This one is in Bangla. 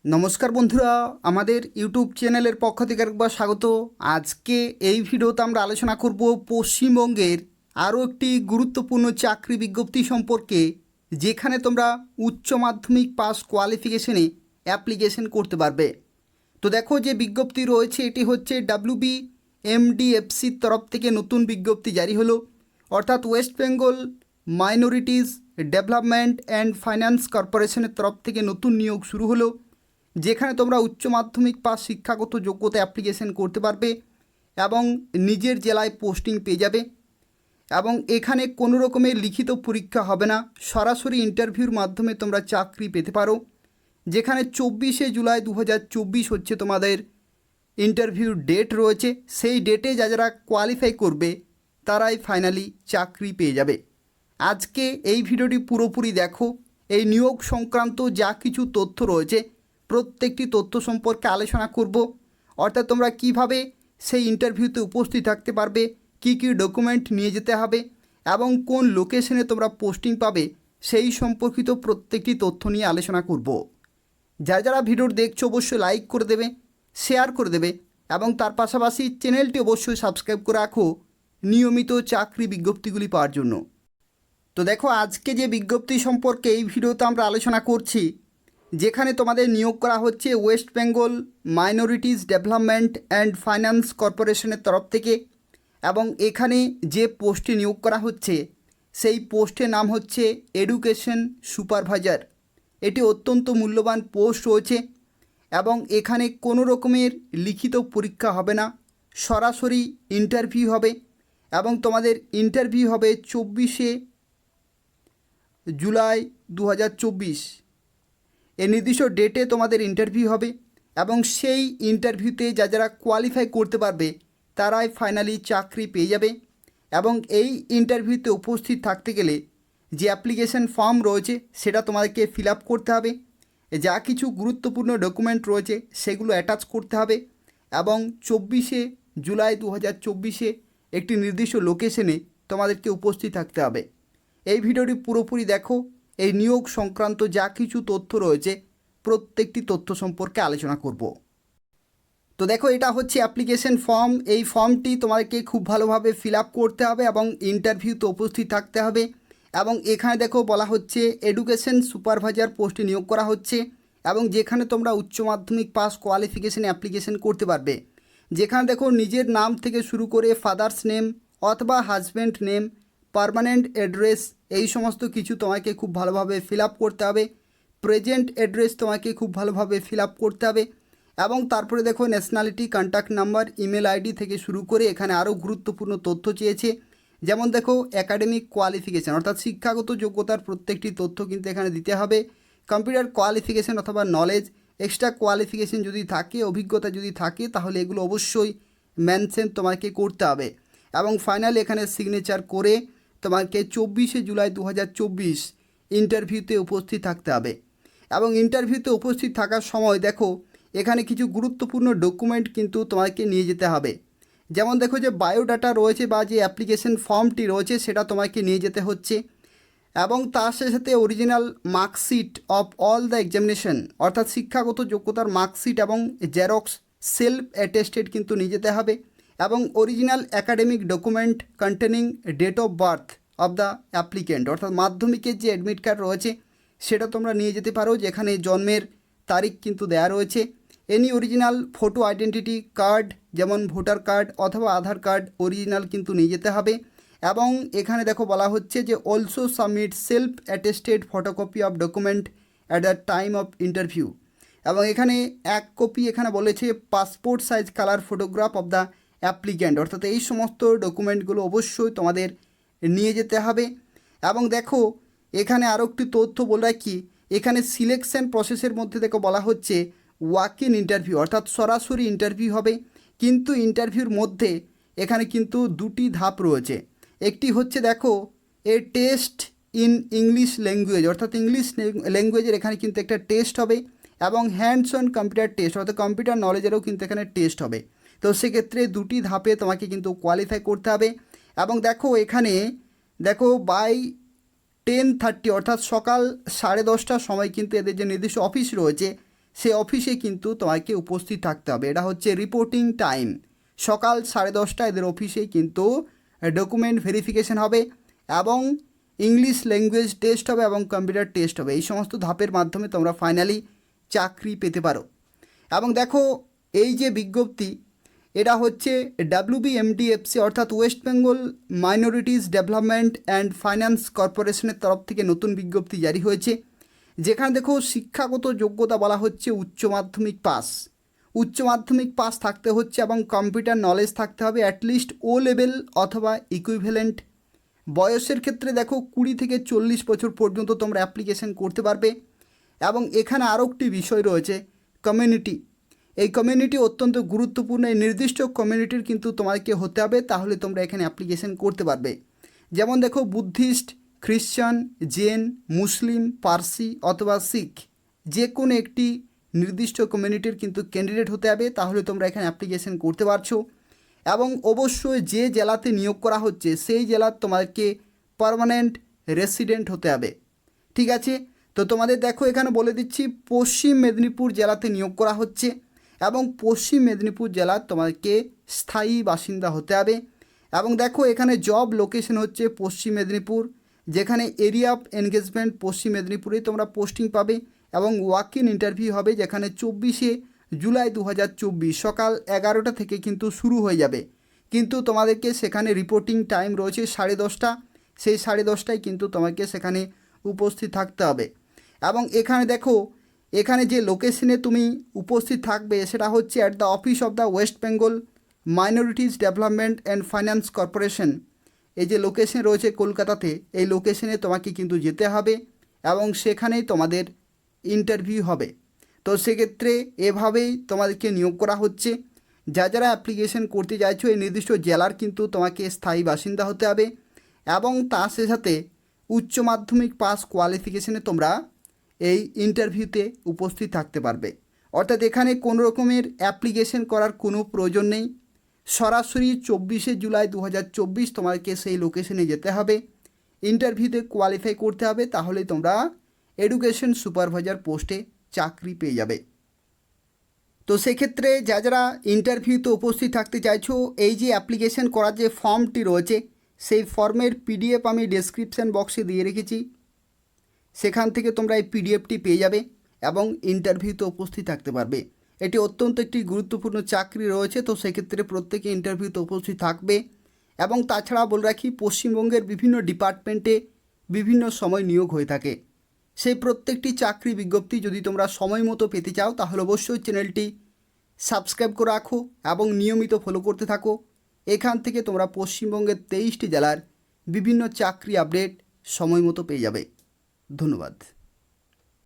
নমস্কার বন্ধুরা, আমাদের ইউটিউব চ্যানেলের পক্ষ থেকে একবার স্বাগত। আজকে এই ভিডিওতে আমরা আলোচনা করব পশ্চিমবঙ্গের আরও একটি গুরুত্বপূর্ণ চাকরি বিজ্ঞপ্তি সম্পর্কে, যেখানে তোমরা উচ্চ মাধ্যমিক পাস কোয়ালিফিকেশনে অ্যাপ্লিকেশন করতে পারবে। তো দেখো, যে বিজ্ঞপ্তি রয়েছে এটি হচ্ছে WBMDFCর তরফ থেকে নতুন বিজ্ঞপ্তি জারি হলো, অর্থাৎ West Bengal minorities development and finance কর্পোরেশনের তরফ থেকে নতুন নিয়োগ শুরু হলো, যেখানে তোমরা উচ্চ মাধ্যমিক পাস শিক্ষাগত যোগ্যতা অ্যাপ্লিকেশন করতে পারবে এবং নিজের জেলায় পোস্টিং পেয়ে যাবে। এবং এখানে কোনো রকমের লিখিত পরীক্ষা হবে না, সরাসরি ইন্টারভিউর মাধ্যমে তোমরা চাকরি পেতে পারো। যেখানে 24শে জুলাই 2024 হচ্ছে তোমাদের ইন্টারভিউর ডেট রয়েছে। সেই ডেটে যারা কোয়ালিফাই করবে তারাই ফাইনালি চাকরি পেয়ে যাবে। আজকে এই ভিডিওটি পুরোপুরি দেখো। এই নিয়োগ সংক্রান্ত যা কিছু তথ্য রয়েছে প্রত্যেকটি তথ্য সম্পর্কে আলোচনা করব। অর্থাৎ তোমরা কিভাবে সেই ইন্টারভিউতে উপস্থিত থাকতে পারবে, কি কি ডকুমেন্ট নিয়ে যেতে হবে এবং কোন লোকেশনে তোমরা পোস্টিং পাবে, সেই সম্পর্কিত প্রত্যেকটি তথ্য নিয়ে আলোচনা করব। যারা ভিডিওর দেখছো অবশ্যই লাইক করে দেবে, শেয়ার করে দেবে এবং তার পাশাপাশি চ্যানেলটি অবশ্যই সাবস্ক্রাইব করে রাখো নিয়মিত চাকরি বিজ্ঞপ্তিগুলি পাওয়ার জন্য। তো দেখো, আজকে যে বিজ্ঞপ্তি সম্পর্কে এই ভিডিওতে আমরা আলোচনা করছি, যেখানে তোমাদের নিয়োগ করা হচ্ছে West Bengal minorities development and finance কর্পোরেশনের তরফ থেকে। এবং এখানে যে পোস্টে নিয়োগ করা হচ্ছে সেই পোস্টের নাম হচ্ছে এডুকেশন সুপারভাইজার। এটি অত্যন্ত মূল্যবান পোস্ট রয়েছে এবং এখানে কোনো রকমের লিখিত পরীক্ষা হবে না, সরাসরি ইন্টারভিউ হবে। এবং তোমাদের ইন্টারভিউ হবে 24শে জুলাই 2024। এই নির্দিষ্ট ডেটে তোমাদের ইন্টারভিউ হবে এবং সেই ইন্টারভিউতে যারা কোয়ালিফাই করতে পারবে তারাই ফাইনালি চাকরি পেয়ে যাবে। এবং এই ইন্টারভিউতে উপস্থিত থাকতে গেলে যে অ্যাপ্লিকেশন ফর্ম রয়েছে সেটা তোমাদেরকে ফিল আপ করতে হবে। যা কিছু গুরুত্বপূর্ণ ডকুমেন্ট রয়েছে সেগুলো অ্যাটাচ করতে হবে এবং 24শে জুলাই 2024 একটি নির্দিষ্ট লোকেশনে তোমাদেরকে উপস্থিত থাকতে হবে। এই ভিডিওটি পুরোপুরি দেখো। এই নিয়োগ সংক্রান্ত যা কিছু তথ্য রয়েছে প্রত্যেকটি তথ্য সম্পর্কে আলোচনা করব। তো দেখো, এটা হচ্ছে অ্যাপ্লিকেশন ফর্ম। এই ফর্মটি তোমাদেরকে খুব ভালোভাবে ফিল আপ করতে হবে এবং ইন্টারভিউতে উপস্থিত থাকতে হবে। এবং এখানে দেখো বলা হচ্ছে এডুকেশন সুপারভাইজার পোস্টে নিয়োগ করা হচ্ছে এবং যেখানে তোমরা উচ্চ মাধ্যমিক পাস কোয়ালিফিকেশানে অ্যাপ্লিকেশন করতে পারবে। যেখানে দেখো নিজের নাম থেকে শুরু করে ফাদার্স নেম অথবা হাজব্যান্ড নেম, পার্মানেন্ট অ্যাড্রেস, এই সমস্ত কিছু তোমাকে খুব ভালোভাবে ফিল আপ করতে হবে। প্রেজেন্ট অ্যাড্রেস তোমাকে খুব ভালোভাবে ফিল আপ করতে হবে। এবং তারপরে দেখো nationality, contact number, email ID থেকে শুরু করে এখানে আরও গুরুত্বপূর্ণ তথ্য চেয়েছে। যেমন দেখো একাডেমিক কোয়ালিফিকেশান অর্থাৎ শিক্ষাগত যোগ্যতার প্রত্যেকটি তথ্য কিন্তু এখানে দিতে হবে। কম্পিউটার কোয়ালিফিকেশান অথবা নলেজ, এক্সট্রা কোয়ালিফিকেশান যদি থাকে, অভিজ্ঞতা যদি থাকে, তাহলে এগুলো অবশ্যই মেনশন তোমাকে করতে হবে। এবং ফাইনালি এখানে সিগনেচার করে তোমাকে 24শে জুলাই 2024 ইন্টারভিউতে উপস্থিত থাকতে হবে। এবং ইন্টারভিউতে উপস্থিত থাকার সময় দেখো এখানে কিছু গুরুত্বপূর্ণ ডকুমেন্ট কিন্তু তোমাকে নিয়ে যেতে হবে। যেমন দেখো যে বায়োডাটা রয়েছে বা যে অ্যাপ্লিকেশন ফর্মটি রয়েছে সেটা তোমাকে নিয়ে যেতে হচ্ছে। এবং তার সাথে original marksheet of all the examination অর্থাৎ শিক্ষাগত যোগ্যতার মার্কশিট এবং জেরক্স সেলফ অ্যাটেস্টেড কিন্তু নিয়ে যেতে হবে। এবং original academic document containing date of birth of the applicant অর্থাৎ মাধ্যমিকের যে অ্যাডমিট কার্ড রয়েছে সেটা তোমরা নিয়ে যেতে পারো, যেখানে জন্মের তারিখ কিন্তু দেয়া রয়েছে। Any original photo identity card যেমন ভোটার কার্ড অথবা আধার কার্ড অরিজিনাল কিন্তু নিয়ে যেতে হবে। এবং এখানে দেখো বলা হচ্ছে যে also submit self attested photocopy of document at the time of interview. এবং এখানে এক কপি এখানে বলেছে passport size colour photograph of the applicant, অর্থাৎ এই সমস্ত ডকুমেন্টগুলো অবশ্যই তোমাদের নিয়ে যেতে হবে। এবং দেখো এখানে আরও একটি তথ্য বলে রাখি, এখানে সিলেকশন প্রসেসের মধ্যে দেখো বলা হচ্ছে ওয়াক ইন ইন্টারভিউ অর্থাৎ সরাসরি ইন্টারভিউ হবে। কিন্তু ইন্টারভিউর মধ্যে এখানে কিন্তু দুটি ধাপ রয়েছে। একটি হচ্ছে দেখো এ টেস্ট ইন ইংলিশ ল্যাঙ্গুয়েজ অর্থাৎ ইংলিশ ল্যাঙ্গুয়েজের এখানে কিন্তু একটা টেস্ট হবে এবং হ্যান্ডস অন কম্পিউটার টেস্ট অর্থাৎ কম্পিউটার নলেজেরও কিন্তু এখানে টেস্ট হবে। তো সেক্ষেত্রে দুটি ধাপে তোমাকে কিন্তু কোয়ালিফাই করতে হবে। এবং দেখো এখানে দেখো বাই 10:30 অর্থাৎ সকাল 10:30টার সময় কিন্তু এদের যে নির্দিষ্ট অফিস রয়েছে সেই অফিসে কিন্তু তোমাকে উপস্থিত থাকতে হবে। এটা হচ্ছে রিপোর্টিং টাইম, সকাল 10:30 এদের অফিসেই কিন্তু ডকুমেন্ট ভেরিফিকেশন হবে এবং ইংলিশ ল্যাঙ্গুয়েজ টেস্ট হবে এবং কম্পিউটার টেস্ট হবে। এই সমস্ত ধাপের মাধ্যমে তোমরা ফাইনালি চাকরি পেতে পারো। এবং দেখো এই যে বিজ্ঞপ্তি, এটা হচ্ছে WBMDFC অর্থাৎ West Bengal minorities development and finance কর্পোরেশনের তরফ থেকে নতুন বিজ্ঞপ্তি জারি হয়েছে, যেখানে দেখো শিক্ষাগত যোগ্যতা বলা হচ্ছে উচ্চ মাধ্যমিক পাস। উচ্চ মাধ্যমিক পাস থাকতে হচ্ছে এবং কম্পিউটার নলেজ থাকতে হবে অ্যাটলিস্ট ও লেভেল অথবা ইকুইভ্যালেন্ট। বয়সের ক্ষেত্রে দেখো 20 থেকে 40 বছর পর্যন্ত তোমরা অ্যাপ্লিকেশন করতে পারবে। এবং এখানে আরও একটি বিষয় রয়েছে, কমিউনিটি। এই কমিউনিটি অত্যন্ত গুরুত্বপূর্ণ। এই নির্দিষ্ট কমিউনিটির কিন্তু তোমাকে হতে হবে, তাহলে তোমরা এখানে অ্যাপ্লিকেশন করতে পারবে। যেমন দেখো বুদ্ধিস্ট, খ্রিশ্চান, জৈন, মুসলিম, পার্সি অথবা শিখ, যে কোনো একটি নির্দিষ্ট কমিউনিটির কিন্তু ক্যান্ডিডেট হতে হবে, তাহলে তোমরা এখানে অ্যাপ্লিকেশন করতে পারছো। এবং অবশ্যই যে জেলাতে নিয়োগ করা হচ্ছে সেই জেলার তোমাকে পার্মানেন্ট রেসিডেন্ট হতে হবে। ঠিক আছে, তো তোমাদের দেখো এখানে বলে দিচ্ছি পশ্চিম মেদিনীপুর জেলাতে নিয়োগ করা হচ্ছে এবং পশ্চিম মেদিনীপুর জেলার তোমাকে স্থায়ী বাসিন্দা হতে হবে। এবং দেখো এখানে জব লোকেশন হচ্ছে পশ্চিম মেদিনীপুর, যেখানে এরিয়া অফ এনগেজমেন্ট পশ্চিম মেদিনীপুরেই তোমরা পোস্টিং পাবে এবং ওয়াক ইন ইন্টারভিউ হবে, যেখানে 24শে জুলাই 2024 সকাল 11টা থেকে কিন্তু শুরু হয়ে যাবে। কিন্তু তোমাদেরকে সেখানে রিপোর্টিং টাইম রয়েছে 10:30, সেই 10:30টায় কিন্তু তোমাকে সেখানে উপস্থিত থাকতে হবে। এবং এখানে দেখো এখানে যে লোকেশনে তুমি উপস্থিত থাকবে সেটা হচ্ছে at the office of the West Bengal minorities development and finance corporation. এই যে লোকেশন রয়েছে কলকাতাতে, এই লোকেশনে তোমাকে কিন্তু যেতে হবে এবং সেখানেই তোমাদের ইন্টারভিউ হবে। তো সেক্ষেত্রে এভাবেই তোমাদেরকে নিয়োগ করা হচ্ছে। যারা অ্যাপ্লিকেশন করতে চাইছো এই নির্দিষ্ট জেলার কিন্তু তোমাকে স্থায়ী বাসিন্দা হতে হবে এবং তার সাথে উচ্চ মাধ্যমিক পাস কোয়ালিফিকেশনে তোমরা এই ইন্টারভিউতে উপস্থিত থাকতে পারবে। অর্থাৎ এখানে কোনো রকমের অ্যাপ্লিকেশন করার কোনো প্রয়োজন নেই, সরাসরি 24শে জুলাই 2024 তোমাকে সেই লোকেশনে যেতে হবে, ইন্টারভিউতে কোয়ালিফাই করতে হবে, তাহলে তোমরা এডুকেশন সুপারভাইজার পোস্টে চাকরি পেয়ে যাবে। তো সেক্ষেত্রে যারা ইন্টারভিউতে উপস্থিত থাকতে চাইছো, এই যে অ্যাপ্লিকেশন করার যে ফর্মটি রয়েছে সেই ফর্মের PDF আমি ডেসক্রিপশান বক্সে দিয়ে রেখেছি, সেখান থেকে তোমরা এই PDFটি পেয়ে যাবে এবং ইন্টারভিউতে উপস্থিত থাকতে পারবে। এটি অত্যন্ত একটি গুরুত্বপূর্ণ চাকরি রয়েছে, তো সেক্ষেত্রে প্রত্যেকে ইন্টারভিউতে উপস্থিত থাকবে। এবং তাছাড়া বলে রাখি পশ্চিমবঙ্গের বিভিন্ন ডিপার্টমেন্টে বিভিন্ন সময় নিয়োগ হয়ে থাকে। সেই প্রত্যেকটি চাকরি বিজ্ঞপ্তি যদি তোমরা সময় মতো পেতে চাও তাহলে অবশ্যই চ্যানেলটি সাবস্ক্রাইব করে রাখো এবং নিয়মিত ফলো করতে থাকো। এখান থেকে তোমরা পশ্চিমবঙ্গের 23টি জেলার বিভিন্ন চাকরি আপডেট সময় মতো পেয়ে যাবে। ধন্যবাদ।